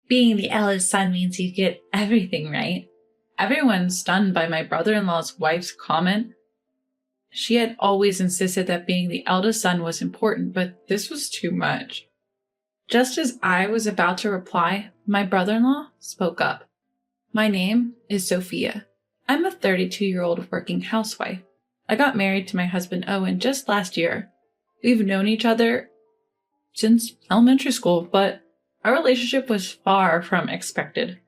Being the eldest son means you get everything, right? Everyone's stunned by my brother-in-law's wife's comment. She had always insisted that being the eldest son was important, but this was too much. Just as I was about to reply, my brother-in-law spoke up. My name is Sophia. I'm a 32-year-old working housewife. I got married to my husband Owen just last year. We've known each other since elementary school, but our relationship was far from expected.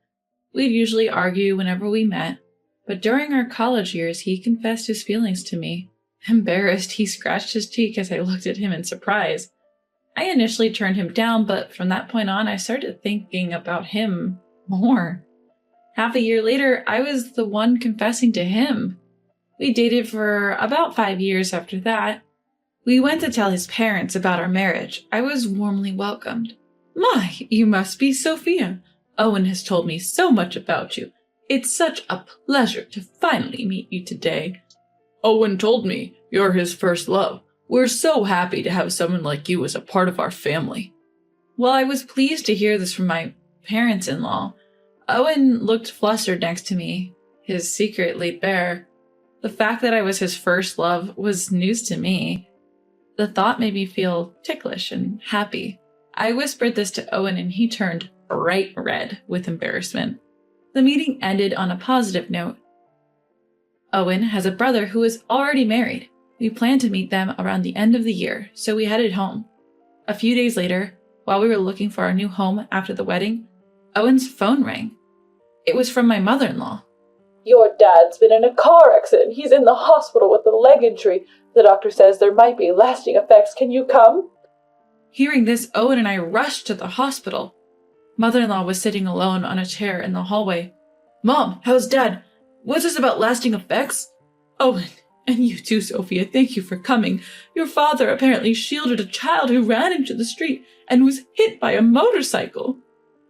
We'd usually argue whenever we met, but during our college years, he confessed his feelings to me. Embarrassed, he scratched his cheek as I looked at him in surprise. I initially turned him down, but from that point on, I started thinking about him more. Half a year later, I was the one confessing to him. We dated for about 5 years after that. We went to tell his parents about our marriage. I was warmly welcomed. My, you must be Sophia. Owen has told me so much about you. It's such a pleasure to finally meet you today. Owen told me you're his first love. We're so happy to have someone like you as a part of our family. Well, I was pleased to hear this from my parents-in-law. Owen looked flustered next to me, his secret laid bare. The fact that I was his first love was news to me. The thought made me feel ticklish and happy. I whispered this to Owen and he turned bright red with embarrassment. The meeting ended on a positive note. Owen has a brother who is already married. We planned to meet them around the end of the year, so we headed home. A few days later, while we were looking for our new home after the wedding, Owen's phone rang. It was from my mother-in-law. Your dad's been in a car accident. He's in the hospital with a leg injury. The doctor says there might be lasting effects. Can you come? Hearing this, Owen and I rushed to the hospital. Mother-in-law was sitting alone on a chair in the hallway. Mom, how's Dad? What's this about lasting effects? Owen, and you too, Sophia, thank you for coming. Your father apparently shielded a child who ran into the street and was hit by a motorcycle.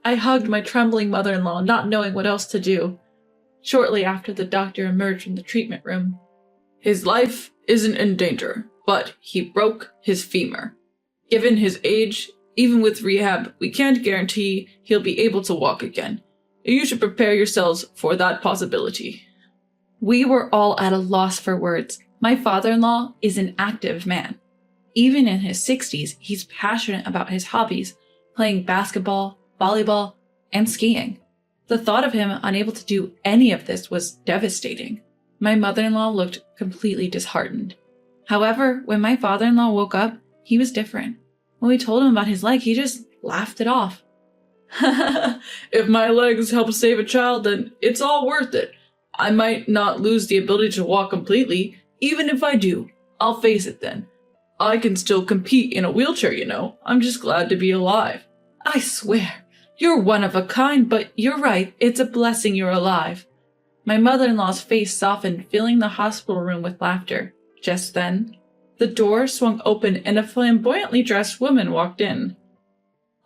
I hugged my trembling mother-in-law, not knowing what else to do. Shortly after, the doctor emerged from the treatment room. His life isn't in danger, but he broke his femur. Given his age, even with rehab, we can't guarantee he'll be able to walk again. You should prepare yourselves for that possibility. We were all at a loss for words. My father-in-law is an active man. Even in his 60s, he's passionate about his hobbies, playing basketball, volleyball, and skiing. The thought of him unable to do any of this was devastating. My mother-in-law looked completely disheartened. However, when my father-in-law woke up, he was different. When we told him about his leg, he just laughed it off. If my legs help save a child, then it's all worth it. I might not lose the ability to walk completely. Even if I do, I'll face it then. I can still compete in a wheelchair, you know. I'm just glad to be alive. I swear, you're one of a kind, but you're right, it's a blessing you're alive. My mother-in-law's face softened, filling the hospital room with laughter. Just then, the door swung open and a flamboyantly dressed woman walked in.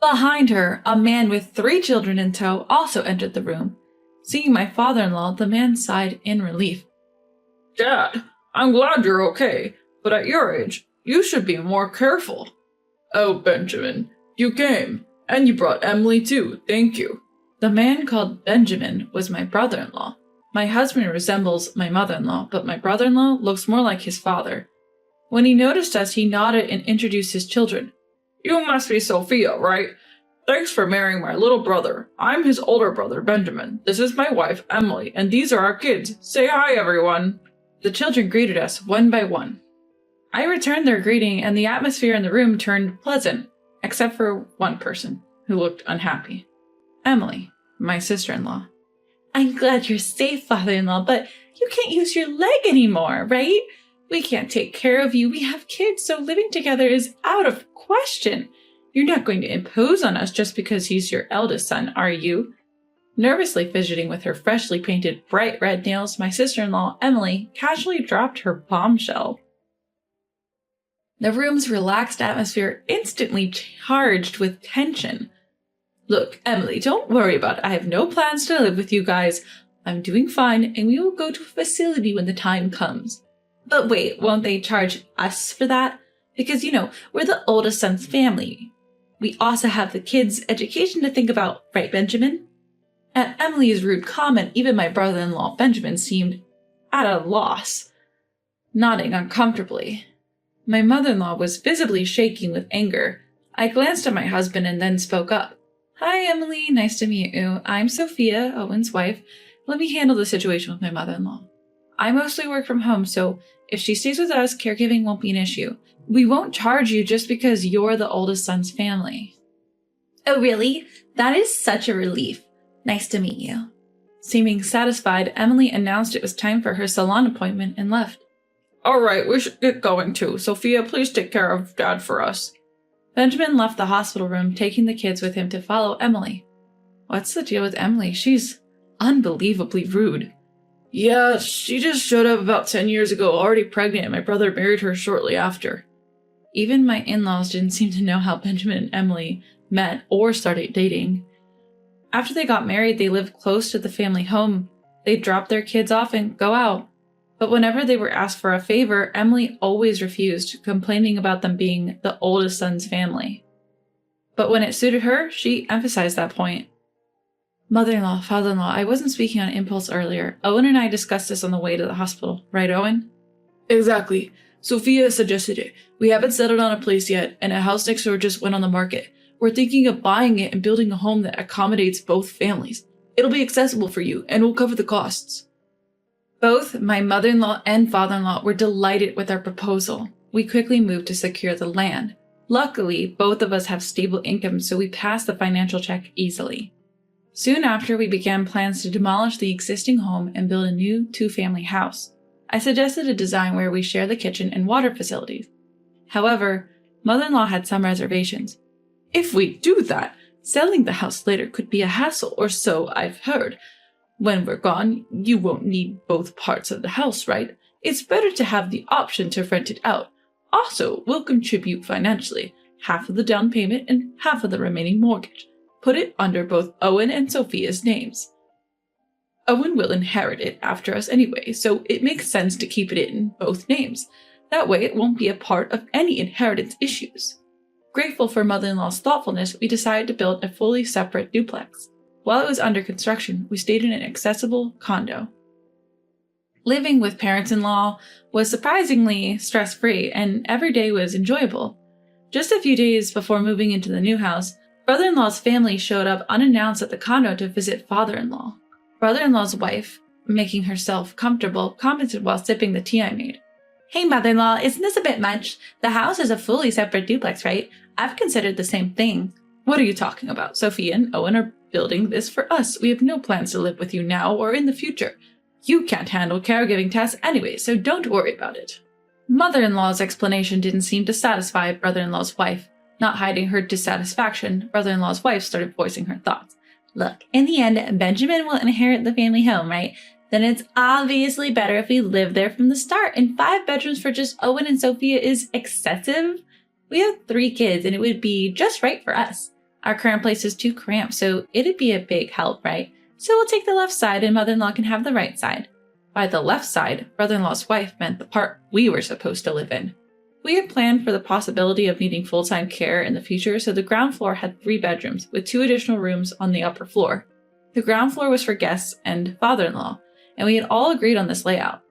Behind her, a man with 3 children in tow also entered the room. Seeing my father-in-law, the man sighed in relief. Dad, I'm glad you're okay, but at your age, you should be more careful. Oh, Benjamin, you came, and you brought Emily too, thank you. The man called Benjamin was my brother-in-law. My husband resembles my mother-in-law, but my brother-in-law looks more like his father. When he noticed us, he nodded and introduced his children. You must be Sophia, right? Thanks for marrying my little brother. I'm his older brother, Benjamin. This is my wife, Emily, and these are our kids. Say hi, everyone. The children greeted us one by one. I returned their greeting, and the atmosphere in the room turned pleasant, except for one person, who looked unhappy. Emily, my sister-in-law. I'm glad you're safe, father-in-law, but you can't use your leg anymore, right? We can't take care of you. We have kids, so living together is out of question. You're not going to impose on us just because he's your eldest son, are you? Nervously fidgeting with her freshly painted bright red nails, my sister-in-law, Emily, casually dropped her bombshell. The room's relaxed atmosphere instantly charged with tension. Look, Emily, don't worry about it. I have no plans to live with you guys. I'm doing fine, and we will go to a facility when the time comes. But wait, won't they charge us for that? Because, we're the oldest son's family. We also have the kids' education to think about, right, Benjamin? At Emily's rude comment, even my brother-in-law Benjamin seemed at a loss, nodding uncomfortably. My mother-in-law was visibly shaking with anger. I glanced at my husband and then spoke up. Hi, Emily. Nice to meet you. I'm Sophia, Owen's wife. Let me handle the situation with my mother-in-law. I mostly work from home, so if she stays with us, caregiving won't be an issue. We won't charge you just because you're the oldest son's family. Oh, really? That is such a relief. Nice to meet you. Seeming satisfied, Emily announced it was time for her salon appointment and left. All right, we should get going too. Sophia, please take care of Dad for us. Benjamin left the hospital room, taking the kids with him to follow Emily. What's the deal with Emily? She's unbelievably rude. Yeah, she just showed up about 10 years ago, already pregnant, and my brother married her shortly after. Even my in-laws didn't seem to know how Benjamin and Emily met or started dating. After they got married, they lived close to the family home. They'd drop their kids off and go out. But whenever they were asked for a favor, Emily always refused, complaining about them being the oldest son's family. But when it suited her, she emphasized that point. Mother-in-law, father-in-law, I wasn't speaking on impulse earlier. Owen and I discussed this on the way to the hospital. Right, Owen? Exactly. Sophia suggested it. We haven't settled on a place yet, and a house next door just went on the market. We're thinking of buying it and building a home that accommodates both families. It'll be accessible for you, and we'll cover the costs. Both my mother-in-law and father-in-law were delighted with our proposal. We quickly moved to secure the land. Luckily, both of us have stable incomes, so we passed the financial check easily. Soon after, we began plans to demolish the existing home and build a new two-family house. I suggested a design where we share the kitchen and water facilities. However, mother-in-law had some reservations. If we do that, selling the house later could be a hassle, or so I've heard. When we're gone, you won't need both parts of the house, right? It's better to have the option to rent it out. Also, we'll contribute financially, half of the down payment and half of the remaining mortgage. Put it under both Owen and Sophia's names. Owen will inherit it after us anyway, so it makes sense to keep it in both names. That way it won't be a part of any inheritance issues. Grateful for mother-in-law's thoughtfulness, we decided to build a fully separate duplex. While it was under construction, we stayed in an accessible condo. Living with parents-in-law was surprisingly stress-free, and every day was enjoyable. Just a few days before moving into the new house, brother-in-law's family showed up unannounced at the condo to visit father-in-law. Brother-in-law's wife, making herself comfortable, commented while sipping the tea I made. Hey, mother-in-law, isn't this a bit much? The house is a fully separate duplex, right? I've considered the same thing. What are you talking about? Sophia and Owen are building this for us. We have no plans to live with you now or in the future. You can't handle caregiving tasks anyway, so don't worry about it. Mother-in-law's explanation didn't seem to satisfy brother-in-law's wife. Not hiding her dissatisfaction, brother-in-law's wife started voicing her thoughts. Look, in the end, Benjamin will inherit the family home, right? Then it's obviously better if we live there from the start, and 5 bedrooms for just Owen and Sophia is excessive. We have 3 kids, and it would be just right for us. Our current place is too cramped, so it'd be a big help, right? So we'll take the left side, and mother-in-law can have the right side. By the left side, brother-in-law's wife meant the part we were supposed to live in. We had planned for the possibility of needing full-time care in the future, so the ground floor had 3 bedrooms, with 2 additional rooms on the upper floor. The ground floor was for guests and father-in-law, and we had all agreed on this layout.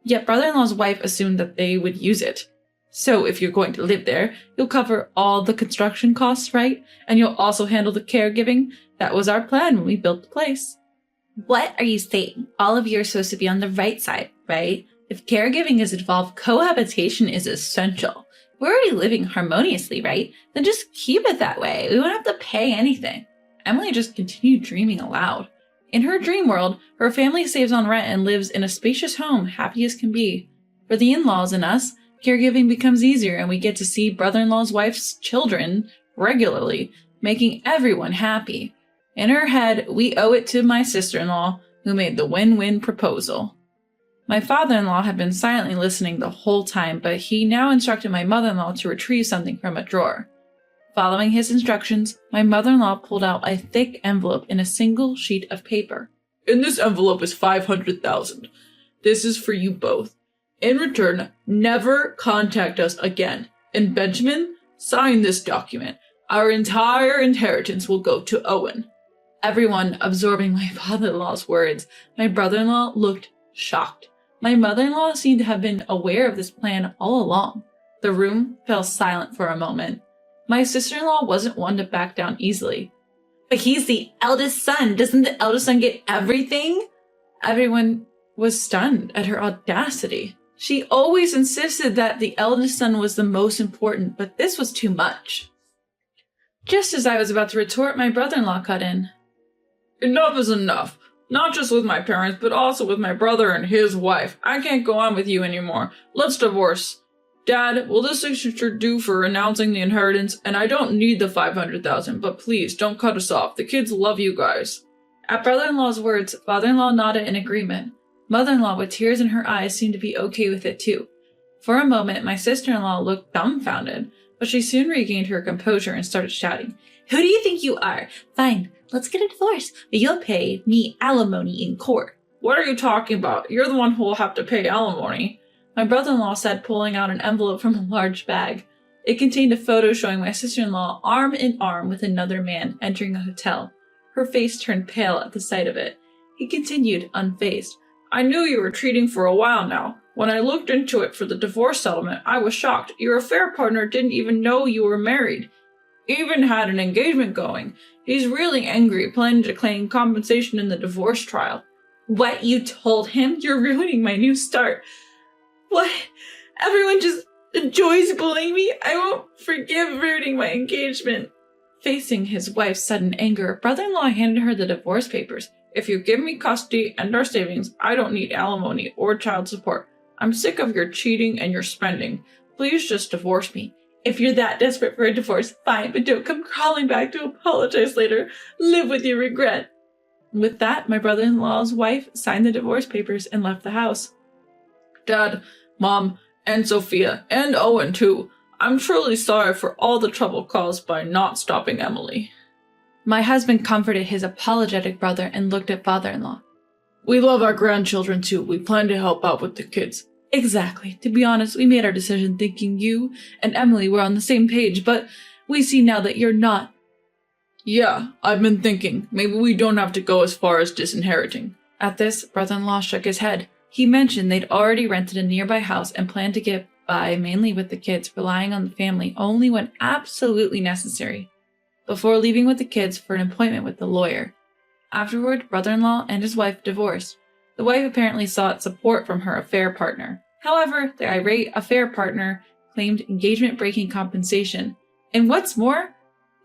Yet brother-in-law's wife assumed that they would use it. So if you're going to live there, you'll cover all the construction costs, right? And you'll also handle the caregiving? That was our plan when we built the place. What are you saying? All of you are supposed to be on the right side, right? If caregiving is involved, cohabitation is essential. We're already living harmoniously, right? Then just keep it that way. We won't have to pay anything. Emily just continued dreaming aloud. In her dream world, her family saves on rent and lives in a spacious home, happy as can be. For the in-laws and us, caregiving becomes easier and we get to see brother-in-law's wife's children regularly, making everyone happy. In her head, we owe it to my sister-in-law, who made the win-win proposal. My father-in-law had been silently listening the whole time, but he now instructed my mother-in-law to retrieve something from a drawer. Following his instructions, my mother-in-law pulled out a thick envelope in a single sheet of paper. In this envelope is $500,000. This is for you both. In return, never contact us again. And Benjamin, sign this document. Our entire inheritance will go to Owen. Everyone absorbing my father-in-law's words, my brother-in-law looked shocked. My mother-in-law seemed to have been aware of this plan all along. The room fell silent for a moment. My sister-in-law wasn't one to back down easily. But he's the eldest son. Doesn't the eldest son get everything? Everyone was stunned at her audacity. She always insisted that the eldest son was the most important, but this was too much. Just as I was about to retort, my brother-in-law cut in. Enough is enough. Not just with my parents, but also with my brother and his wife. I can't go on with you anymore. Let's divorce. Dad, will this signature do for announcing the inheritance? And I don't need the $500,000, but please don't cut us off. The kids love you guys. At brother-in-law's words, father-in-law nodded in agreement. Mother-in-law, with tears in her eyes, seemed to be okay with it too. For a moment, my sister-in-law looked dumbfounded, but she soon regained her composure and started shouting. Who do you think you are? Fine, let's get a divorce, but you'll pay me alimony in court. What are you talking about? You're the one who will have to pay alimony. My brother-in-law said, pulling out an envelope from a large bag. It contained a photo showing my sister-in-law arm in arm with another man entering a hotel. Her face turned pale at the sight of it. He continued, unfazed. I knew you were cheating for a while now. When I looked into it for the divorce settlement, I was shocked. Your affair partner didn't even know you were married. Even had an engagement going. He's really angry, planning to claim compensation in the divorce trial. What, you told him? You're ruining my new start. What? Everyone just enjoys bullying me? I won't forgive ruining my engagement. Facing his wife's sudden anger, brother-in-law handed her the divorce papers. If you give me custody and our savings, I don't need alimony or child support. I'm sick of your cheating and your spending. Please just divorce me. If you're that desperate for a divorce, fine, but don't come crawling back to apologize later. Live with your regret. With that, my brother-in-law's wife signed the divorce papers and left the house. Dad, Mom, and Sophia, and Owen too. I'm truly sorry for all the trouble caused by not stopping Emily. My husband comforted his apologetic brother and looked at father-in-law. We love our grandchildren too. We plan to help out with the kids. Exactly. To be honest, we made our decision thinking you and Emily were on the same page, but we see now that you're not. Yeah, I've been thinking. Maybe we don't have to go as far as disinheriting. At this, brother-in-law shook his head. He mentioned they'd already rented a nearby house and planned to get by mainly with the kids, relying on the family only when absolutely necessary, before leaving with the kids for an appointment with the lawyer. Afterward, brother-in-law and his wife divorced. The wife apparently sought support from her affair partner. However, the irate affair partner claimed engagement-breaking compensation. And what's more,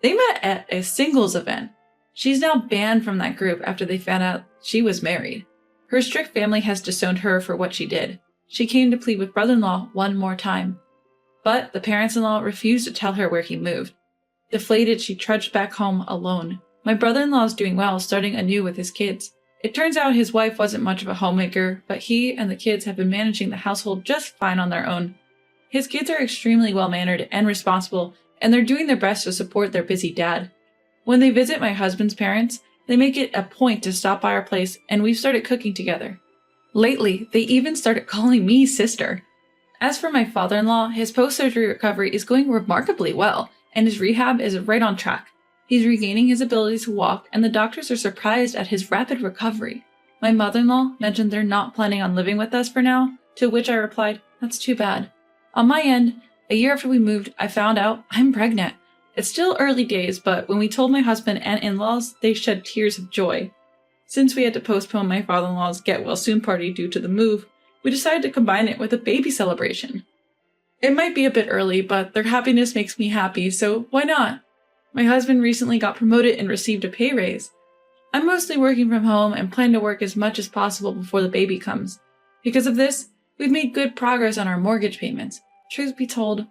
they met at a singles event. She's now banned from that group after they found out she was married. Her strict family has disowned her for what she did. She came to plead with brother-in-law one more time. But the parents-in-law refused to tell her where he moved. Deflated, she trudged back home alone. My brother-in-law is doing well, starting anew with his kids. It turns out his wife wasn't much of a homemaker, but he and the kids have been managing the household just fine on their own. His kids are extremely well-mannered and responsible, and they're doing their best to support their busy dad. When they visit my husband's parents, they make it a point to stop by our place, and we've started cooking together. Lately, they even started calling me sister. As for my father-in-law, his post-surgery recovery is going remarkably well, and his rehab is right on track. He's regaining his ability to walk, and the doctors are surprised at his rapid recovery. My mother-in-law mentioned they're not planning on living with us for now, to which I replied, that's too bad. On my end, a year after we moved, I found out I'm pregnant. It's still early days, but when we told my husband and in-laws, they shed tears of joy. Since we had to postpone my father-in-law's get-well-soon party due to the move, we decided to combine it with a baby celebration. It might be a bit early, but their happiness makes me happy, so why not? My husband recently got promoted and received a pay raise. I'm mostly working from home and plan to work as much as possible before the baby comes. Because of this, we've made good progress on our mortgage payments. Truth be told,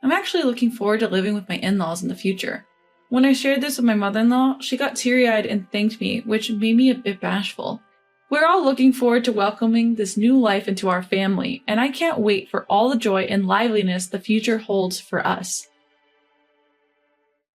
I'm actually looking forward to living with my in-laws in the future. When I shared this with my mother-in-law, she got teary-eyed and thanked me, which made me a bit bashful. We're all looking forward to welcoming this new life into our family, and I can't wait for all the joy and liveliness the future holds for us.